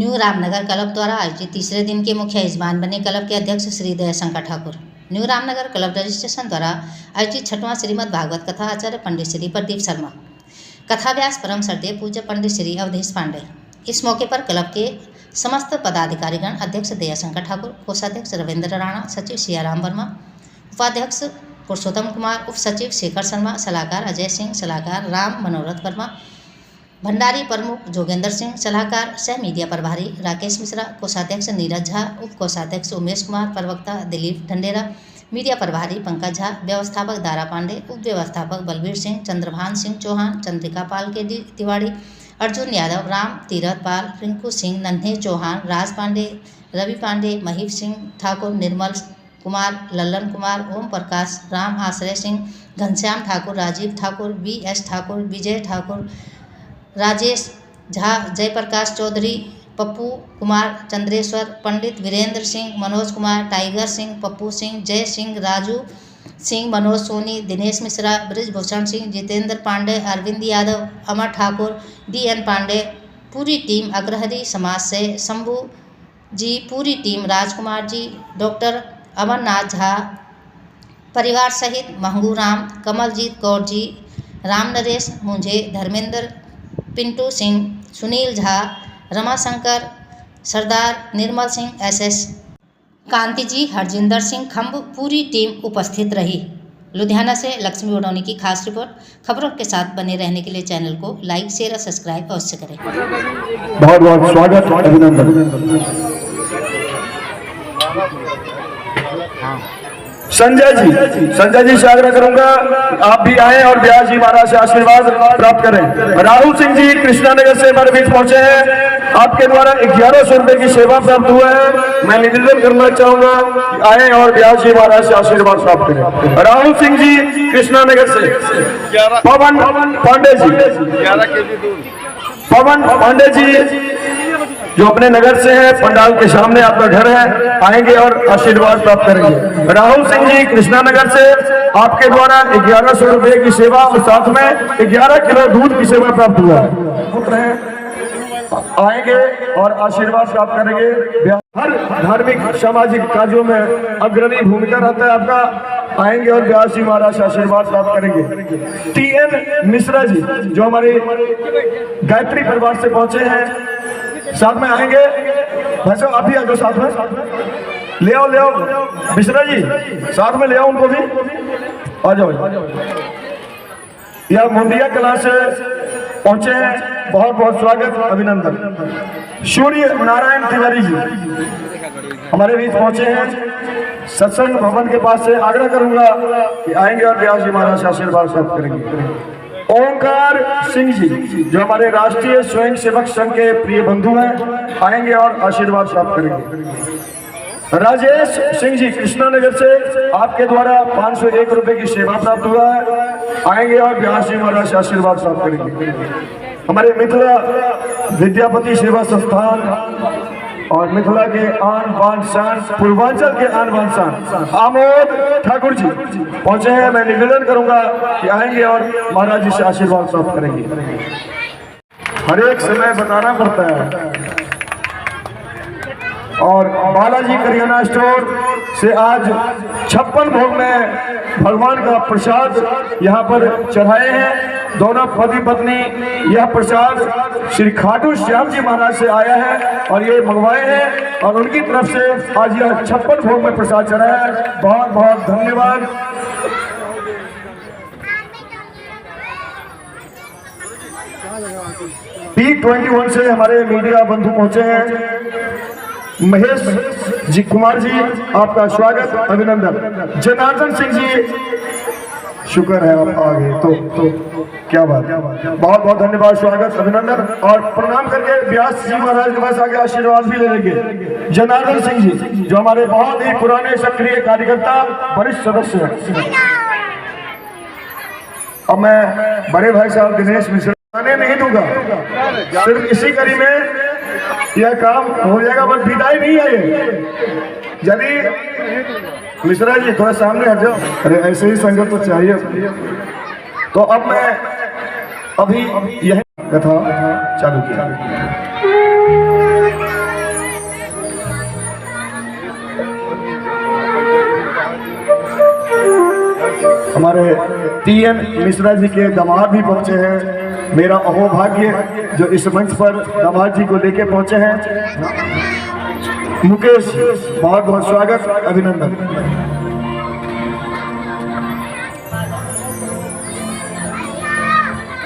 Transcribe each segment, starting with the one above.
New Ramnagar club द्वारा आयोजित तीसरे दिन के मुख्य यजमान बने क्लब के अध्यक्ष Shri Dayashankar Thakur. New Ramnagar club registration द्वारा आयोजित छठवां श्रीमद् भागवत कथा आचार्य पंडित श्री प्रदीप शर्मा, कथा व्यास परम श्रद्धेय पूज्य पंडित श्री अवधेश पांडे। इस मौके पर क्लब के समस्त पदाधिकारीगण, अध्यक्ष दयाशंकर ठाकुर, कोषाध्यक्ष रविंद्र राणा, सचिव सियाराम वर्मा, उपाध्यक्ष पुरुषोत्तम कुमार, उप सचिव शेखर शर्मा, सलाहकार अजय सिंह, सलाहकार राम मनोरथ वर्मा, भंडारी प्रमुख जोगेंद्र सिंह, सलाहकार सह मीडिया प्रभारी राकेश मिश्रा, कोषाध्यक्ष नीरज झा, उप कोषाध्यक्ष उमेश कुमार, प्रवक्ता दिलीप ढंडेरा, मीडिया प्रभारी पंकज झा, व्यवस्थापक दारा पांडे, उप व्यवस्थापक बलबीर सिंह, चंद्रभान सिंह चौहान, चंद्रिका पाल के तिवाड़ी, अर्जुन यादव, राम तीरथ पाल, रिंकू सिंह, नन्हे चौहान, राज पांडे, रवि पांडे, महीप सिंह ठाकुर, निर्मल कुमार, लल्लन कुमार, ओम प्रकाश, राम आश्रय सिंह, घनश्याम ठाकुर, राजीव ठाकुर, BS ठाकुर, विजय ठाकुर, राजेश झा, जयप्रकाश चौधरी, पप्पू कुमार, चंद्रेश्वर, पंडित वीरेंद्र सिंह, मनोज कुमार, टाइगर सिंह, पप्पू सिंह, जय सिंह, राजू सिंह, मनोज सोनी, दिनेश मिश्रा, ब्रिजभूषण सिंह, जितेंद्र पांडे, अरविंद यादव, अमर ठाकुर, DN पांडे, पूरी टीम अग्रहरी समाज से शंभू जी, पूरी टीम राजकुमार जी, डॉक्टर अमरनाथ झा परिवार सहित महंगू राम, कमलजीत कौर जी, राम नरेश मुंझे, धर्मेंद्र, पिंटू सिंह, सुनील झा, रमाशंकर, सरदार निर्मल सिंह, SS कांति जी, हरजिंदर सिंह खम्ब, पूरी टीम उपस्थित रही। लुधियाना से लक्ष्मी बडौनी की खास रिपोर्ट। खबरों के साथ बने रहने के लिए चैनल को लाइक, शेयर और सब्सक्राइब अवश्य करें। बहुत बहुत स्वागत, अभिनंदन। संजय जी से आग्रह करूंगा आप भी आए और व्यास जी महाराज से आशीर्वाद प्राप्त करें। राहुल सिंह जी कृष्णानगर से हमारे बीच पहुंचे हैं, आपके द्वारा 1100 रुपए की सेवा प्राप्त हुआ है। मैं निवेदन करना चाहूंगा कि आए और व्यास जी महाराज से आशीर्वाद प्राप्त करें। राहुल सिंह जी कृष्णानगर से, पवन पांडे जी, पवन पांडे जी जो अपने नगर से है, पंडाल के सामने आपका घर है, आएंगे और आशीर्वाद प्राप्त करेंगे। राहुल सिंह जी कृष्णानगर से, आपके द्वारा 1100 रुपए की सेवा और साथ में 11 किलो दूध की सेवा प्राप्त हुआ है। आएंगे और आशीर्वाद प्राप्त करेंगे। हर धार्मिक सामाजिक कार्यों में अग्रणी भूमिका रहता है आपका। आएंगे और व्यास जी महाराज आशीर्वाद प्राप्त करेंगे। TN मिश्रा जी जो हमारे गायत्री परिवार से पहुंचे हैं, साथ में आएंगे। भाई आप भी आ जाओ, साथ में ले आओ मिश्रा जी, साथ में ले आओ उनको भी, आ जाओ। यह मुंडिया कला से पहुंचे हैं, बहुत बहुत स्वागत, अभिनंदन। सूर्य नारायण तिवारी जी हमारे बीच पहुंचे हैं, सत्संग भवन के पास से। आग्रह करूंगा कि आएंगे और व्यास जी महाराज से आशीर्वाद प्राप्त करेंगे। ओंकार सिंह जी जो हमारे राष्ट्रीय स्वयं सेवक संघ के प्रिय बंधु हैं, आएंगे और आशीर्वाद प्राप्त करेंगे। राजेश सिंह जी कृष्णानगर से, आपके द्वारा 501 रुपए की सेवा प्राप्त हुआ है, आएंगे और व्यास जी महाराज से आशीर्वाद प्राप्त करेंगे। हमारे मिथिला विद्यापति सेवा संस्थान और मिथिला के आन बान शान, पूर्वांचल के आन बान शान आमोद ठाकुर जी पहुंचे हैं। मैं निवेदन करूंगा कि आएंगे और महाराज जी से आशीर्वाद प्राप्त करेंगे। हर एक समय बताना पड़ता है। और बालाजी करियाना स्टोर से आज 56 भोग में भगवान का प्रसाद यहाँ पर चढ़ाए हैं। दोनों पति पत्नी यह प्रसाद श्री खाटू श्याम जी महाराज से आया है और ये मंगवाए हैं और उनकी तरफ से आज यह 56 भोग में प्रसाद चढ़ाया है। बहुत बहुत धन्यवाद। P21 से हमारे मीडिया बंधु पहुंचे हैं। महेश जी कुमार जी आपका स्वागत, अभिनंदन। जनार्दन सिंह जी शुक्र है आप आ गए, तो क्या बात, बहुत बहुत धन्यवाद, स्वागत, अभिनंदन। और प्रणाम करके व्यास जी महाराज के पास आगे आशीर्वाद भी ले लेंगे। जनार्दन सिंह जी जो हमारे बहुत ही पुराने सक्रिय कार्यकर्ता, वरिष्ठ सदस्य हैं। अब मैं बड़े भाई साहब दिनेश मिश्रा नहीं दूंगा, सिर्फ इसी कड़ी में यह काम हो जाएगा, बस विदाई नहीं है। यदि मिश्रा जी थोड़ा सामने हट जाओ, अरे ऐसे ही संगत तो चाहिए। तो अब मैं अभी यह कथा चालू किया। हमारे TN मिश्रा जी के दामाद भी पहुंचे हैं। मेरा अहोभाग्य जो इस मंच पर दामाद जी को लेके पहुंचे हैं। मुकेश, बहुत बहुत स्वागत, अभिनंदन।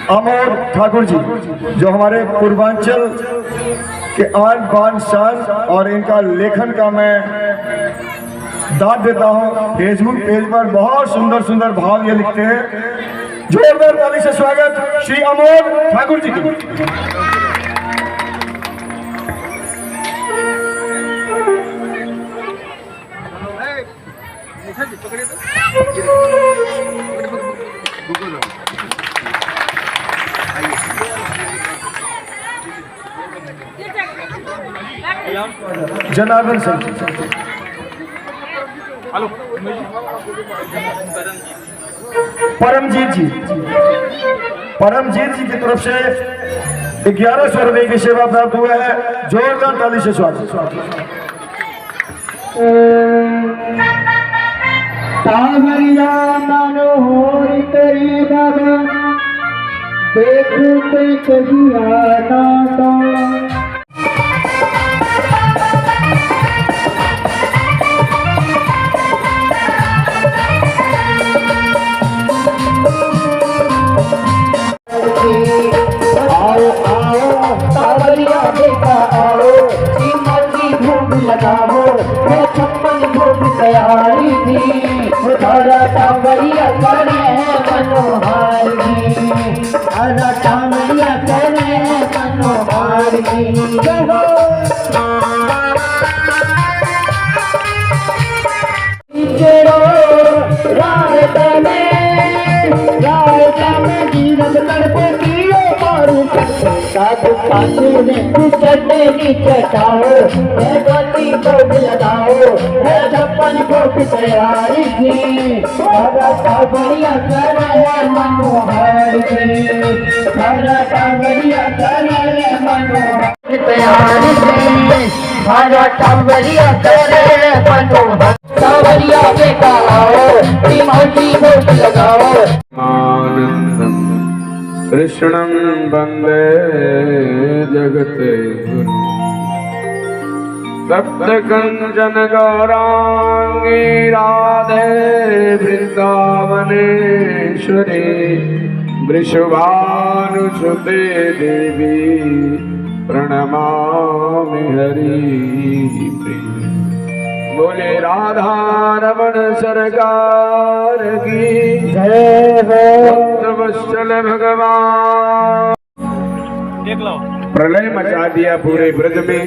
अमोर ठाकुर जी जो हमारे पूर्वांचल के आन बान शान, और इनका लेखन का मैं दाद देता हूं। फेसबुक पेज पर बहुत सुंदर सुंदर भाव ये लिखते हैं। जोरदार ताली से स्वागत श्री अमोर ठाकुर जी की। जनार्दन सिंह जी, परमजीत जी की तरफ से 1100 रुपए की सेवा प्राप्त हुआ है। जोरदार ताली से स्वागत। सावरिया मनोहर करी बाबा देखो पे कहिया नाटा आओ आओ सावरिया बेटा आओ श्रीमत जी भोग लगाओ मैं 56 भोग तैयारी थी तारा सावरिया करे हैं मनोहार की तारा सावरिया करे हैं मनोहार की। साधु साधु ने चटनी चटाओ है गति भोग लगाओ है 56 भोग तैयारी थी सारा सावरिया कर है मनोहर की सारा सावरिया कर है मनोहर तैयारी थी सारा सावरिया कर है मनोहर सावरिया बेटा आओ श्रीमती भोग लगाओ। कृष्णं वन्दे जगद्गुरुं सप्तकञ्चन गौराङ्गी राधे वृन्दावनेश्वरी वृषभानुसुते देवी प्रणमामि हरिप्रिये। बोले राधा रमण सरकार की जय हो। वत्सल भगवान प्रलय मचा दिया पूरे ब्रज में,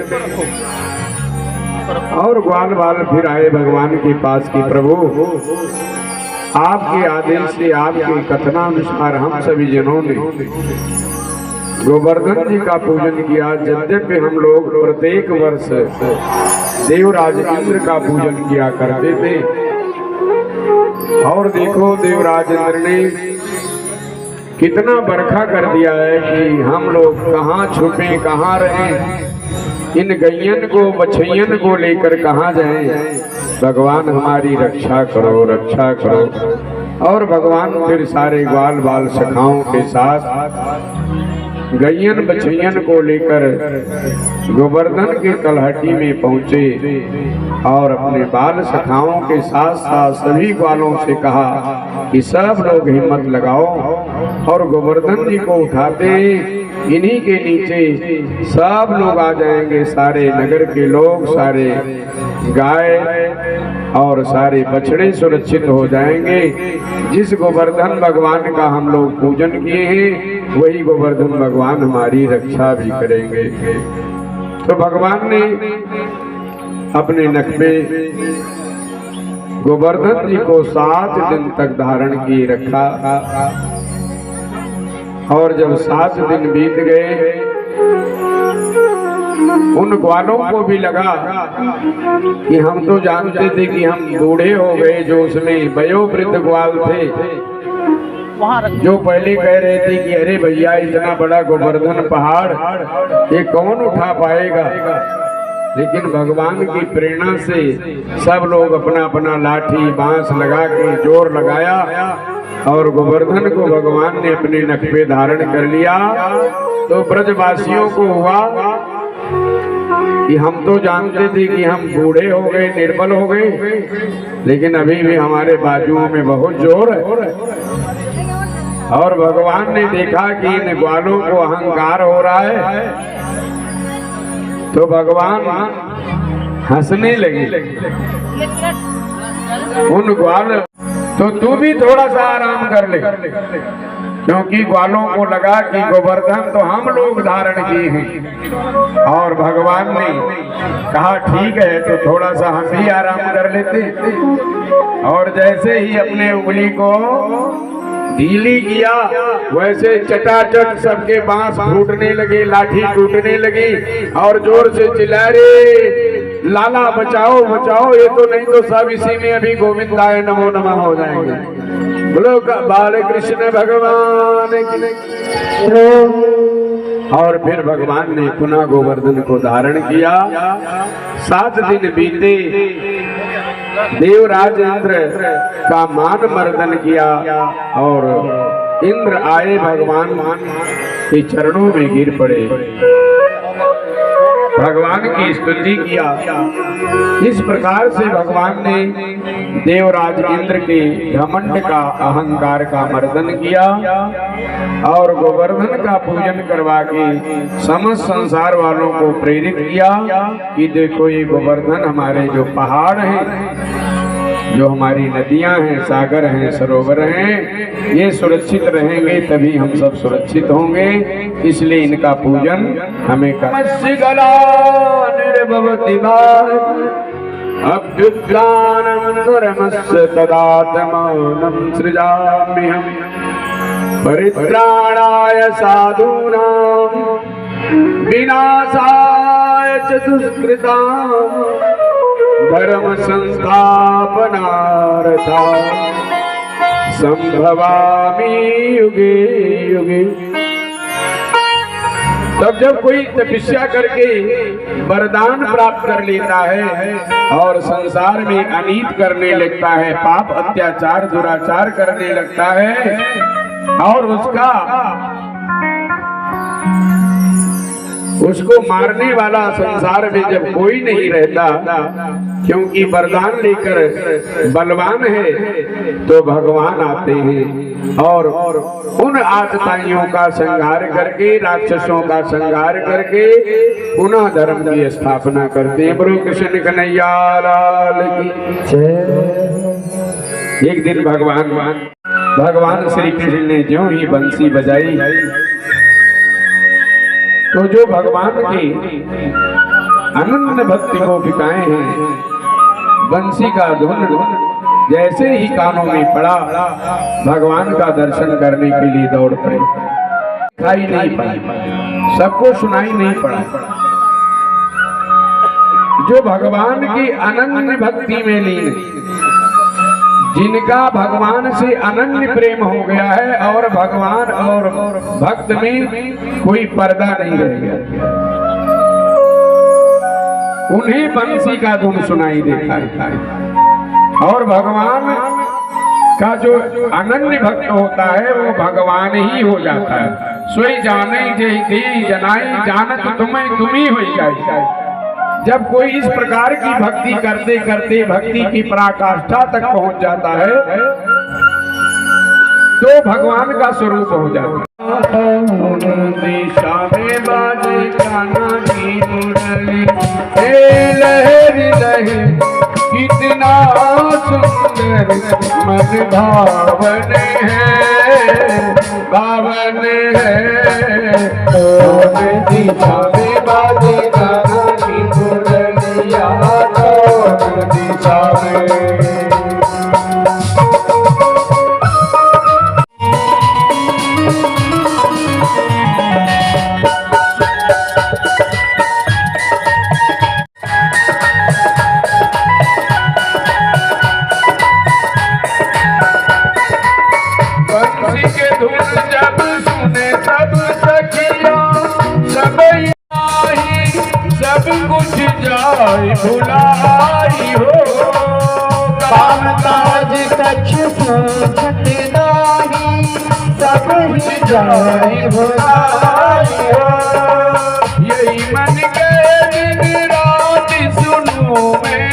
और ग्वाल बाल फिर आए भगवान के पास की प्रभु आपके आदेश से आपके कथनानुसार हम सभी जनों ने गोवर्धन जी का पूजन किया। यद्यपि हम लोग प्रत्येक वर्ष देवराज इंद्र का पूजन किया करते थे, और देखो देवराज इंद्र ने कितना बरखा कर दिया है कि हम लोग कहाँ छुपे कहाँ रहें, इन गैयन को बछैयन को लेकर कहाँ जाएं। भगवान हमारी रक्षा करो रक्षा करो। और भगवान फिर सारे ग्वाल बाल सखाओं के साथ गैयन बछैयन को लेकर गोवर्धन के कलहटी में पहुंचे, और अपने बाल सखाओं के साथ साथ सभी ग्वालों से कहा कि सब लोग हिम्मत लगाओ और गोवर्धन जी को उठाते इन्हीं के नीचे सब लोग आ जाएंगे। सारे नगर के लोग, सारे गाय और सारे बछड़े सुरक्षित हो जाएंगे। जिस गोवर्धन भगवान का हम लोग पूजन किए हैं वही गोवर्धन भगवान हमारी रक्षा भी करेंगे। तो भगवान ने अपने नख में गोवर्धन जी को 7 दिन तक धारण किए रखा, और जब 7 दिन बीत गए उन ग्वालों को भी लगा कि हम तो जानते थे कि हम बूढ़े हो गए। जो उसमें वयोवृद्ध ग्वाल थे जो पहले कह रहे थे कि अरे भैया इतना बड़ा गोवर्धन पहाड़ ये कौन उठा पाएगा, लेकिन भगवान की प्रेरणा से सब लोग अपना अपना लाठी बांस लगा के जोर लगाया और गोवर्धन को भगवान ने अपने नख पे धारण कर लिया। तो ब्रजवासियों को हुआ कि हम तो जानते थे कि हम बूढ़े हो गए, निर्बल हो गए, लेकिन अभी भी हमारे बाजुओं में बहुत जोर है। और भगवान ने देखा कि इन ग्वालों को अहंकार हो रहा है, तो भगवान हंसने लगे। उन ग्वाल तो तू भी थोड़ा सा आराम कर ले, क्योंकि ग्वालों को लगा कि गोवर्धन तो हम लोग धारण किए हैं। और भगवान ने कहा ठीक है, तो थोड़ा सा हम भी आराम कर लेते। और जैसे ही अपने उंगली को ढीली किया, वैसे चटाचट सबके बांस फूटने लगे, लाठी टूटने लगी और जोर से चिल्ला रे लाला बचाओ बचाओ, ये तो नहीं तो सब इसी में अभी गोविंदाय नमो नमः हो जाएंगे। बोलो बाल कृष्ण भगवान की। और फिर भगवान ने पुनः गोवर्धन को धारण किया। 7 दिन बीते, देवराज इंद्र का मान मर्दन किया और इंद्र आए भगवान के चरणों में गिर पड़े, भगवान की स्तुति किया। इस प्रकार से भगवान ने देवराज इंद्र के घमंड का, अहंकार का मर्दन किया और गोवर्धन का पूजन करवा के समस्त संसार वालों को प्रेरित किया कि देखो ये गोवर्धन हमारे जो पहाड़ हैं, जो हमारी नदियां हैं, सागर हैं, सरोवर हैं, ये सुरक्षित रहेंगे तभी हम सब सुरक्षित होंगे, इसलिए इनका पूजन हमें परित्राणाय साधूनां विनाशाय च दुष्कृतां धर्म संस्थापनार्था संभवामि युगे युगे। तब जब कोई तपस्या करके वरदान प्राप्त कर लेता है और संसार में अनीत करने लगता है, पाप अत्याचार दुराचार करने लगता है और उसको मारने वाला संसार में जब कोई नहीं रहता, क्योंकि वरदान लेकर बलवान है, तो भगवान आते हैं और उन आतताइयों का संहार करके, राक्षसों का संहार करके पुनः धर्म की स्थापना करते हैं। बोलो कृष्ण कन्हैया लाल की जय। एक दिन भगवान श्री कृष्ण ने ज्यों ही बंसी बजाई, तो जो भगवान की अनन्य भक्ति को बिकाए हैं, बंसी का धुन जैसे ही कानों में पड़ा, भगवान का दर्शन करने के लिए दौड़ पड़े। दिखाई नहीं पाई, सबको सुनाई नहीं पड़ा। जो भगवान की अनन्य भक्ति में लीन, जिनका भगवान से अनन्य प्रेम हो गया है और भगवान और भक्त में कोई पर्दा नहीं रह गया, उन्हें बंसी का धुन सुनाई देता है। और भगवान का जो अनन्य भक्त होता है वो भगवान ही हो जाता है। सोई जाने जय जनाई जानत तुम्हें तुम्ही हो जाए। जब कोई इस प्रकार की भक्ति करते करते भक्ति की पराकाष्ठा तक पहुंच जाता है, तो भगवान का स्वरूप हो जाता है। दिशा में बाजे कान्हा की मुरली, लहरी लहरी कितना सुंदर मन भावन है, भावन है। दिशा में बाजे कान्हा की मुरलिया, दिशा में जब सुने तब सखिया सब आई भुलाई हो काम काज कछ पूछत नाही सब ही जाए भुलाई हो यही मन के दिन रात सुनो मैं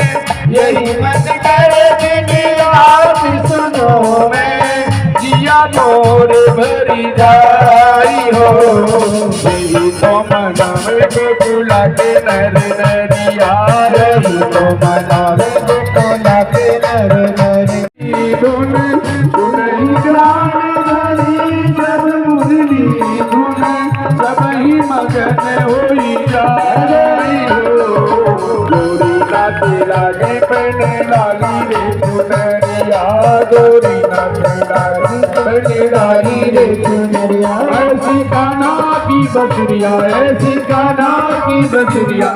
यही मन करे दिन रात सुनो मैं जिया मोर भरी जाई हो यही तो मनावे गोकुला के नर नरिया यही तो मनावे गोकुला के नर नरी धुन सुनई जान धरी जब मुरली धुन सब ही मगन होई जाई हो गोरी नाचे लागे पहने लाली रे सुनरिया गोरी नाचे लागी पहने लाली रे सुनरिया ऐसी कान्हा की बसरिया ऐसी कान्हा की बसरिया